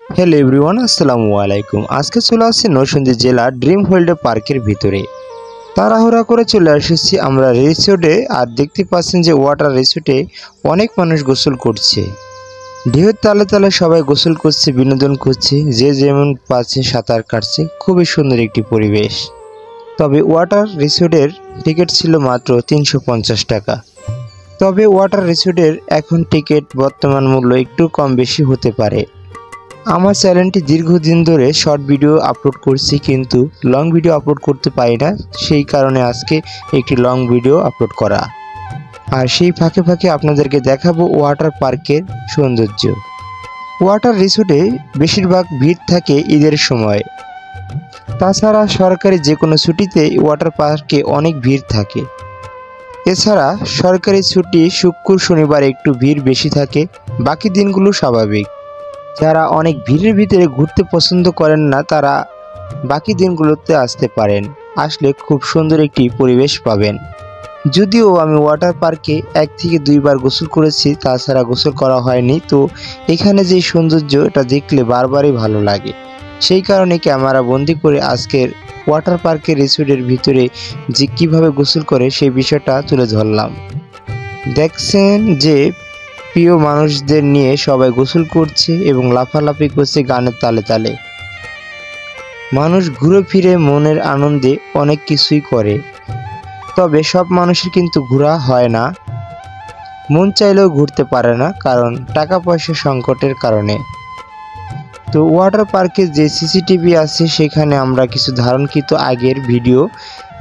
Hello everyone, আসসালামু আলাইকুম। আজকে চলে আসছি নরসিংদী জেলা ড্রিম ওয়ার্ল্ড পার্কের ভিতরে। তাড়াহুড়া করে চলে এসেছি আমরা রিসোর্টে। আর দেখতে পাচ্ছেন যে ওয়াটার রিসোর্টে অনেক মানুষ গোসল করছে। ঢেউয়ের তালে তালে সবাই গোসল করছে, বিনোদন করছে, যে যেমন পাচ্ছে সাঁতার কাটছে। খুবই সুন্দর একটি পরিবেশ। তবে ওয়াটার রিসোর্টের টিকিট ছিল মাত্র 350 টাকা। তবে ওয়াটার রিসোর্টের এখন টিকিট বর্তমান মূল্য একটু কম বেশি হতে পারে। আমার চ্যানেলটি দীর্ঘদিন ধরে শর্ট ভিডিও আপলোড করছি, কিন্তু লং ভিডিও আপলোড করতে পারি না। সেই কারণে আজকে একটি লং ভিডিও আপলোড করা। আর সেই ফাঁকে ফাঁকে আপনাদেরকে দেখাবো ওয়াটার পার্কের সৌন্দর্য। ওয়াটার রিসোর্টে বেশিরভাগ ভিড় থাকে ঈদের সময়। তাছাড়া সরকারি যে কোনো ছুটিতে ওয়াটার পার্কে অনেক ভিড় থাকে। এছাড়া সরকারি ছুটি শুক্র শনিবার একটু ভিড় বেশি থাকে, বাকি দিনগুলো স্বাভাবিক। যারা অনেক ভিড়ের ভিতরে ঘুরতে পছন্দ করেন না, তারা বাকি দিনগুলোতে আসতে পারেন। আসলে খুব সুন্দর একটি পরিবেশ পাবেন। যদিও আমি ওয়াটার পার্কে 1 থেকে 2 বার গোসল করেছি, তাছাড়া গোসল করা হয়নি। তো এখানে যে সৌন্দর্য, এটা দেখলে বারবারই ভালো লাগে। সেই কারণে ক্যামেরা বন্দি করে আজকের ওয়াটার পার্কের রিসোর্টের ভিতরে যে কিভাবে গোসল করে সেই বিষয়টা তুলে ধরলাম। দেখছেন যে প্রিয় মানুষদের নিয়ে সবাই গোসল করছে এবং লাফালাফি করছে গানের তালে তালে। মানুষ ঘুরে ফিরে মনের আনন্দে অনেক কিছুই করে। তবে সব মানুষের কিন্তু ঘোরা হয় না, মন চাইলেও ঘুরতে পারে না, কারণ টাকা পয়সা সংকটের কারণে। তো ওয়াটার পার্কে যে সিসিটিভি আছে, সেখানে আমরা কিছু ধারণকৃত আগের ভিডিও,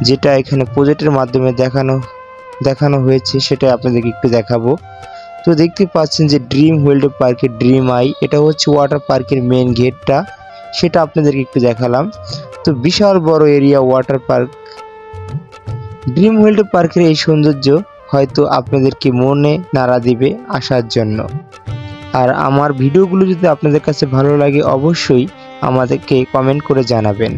যেটা এখানে প্রজেক্টের মাধ্যমে দেখানো হয়েছে, সেটা আপনাদেরকে একটু দেখাবো। তো দেখতে পাচ্ছেন যে ড্রিম ওয়ার্ল্ড পার্কের ড্রিম আই, এটা হচ্ছে ওয়াটার পার্কের মেন গেটটা, সেটা আপনাদেরকে একটু দেখালাম। তো বিশাল বড় area water park. Dream world পার্কের এই সৌন্দর্য হয়তো আপনাদেরকে মনে নাড়া দিবে আসার জন্য। আর আমার ভিডিওগুলো যদি আপনাদের কাছে ভালো লাগে, অবশ্যই আমাদেরকে কমেন্ট করে জানাবেন।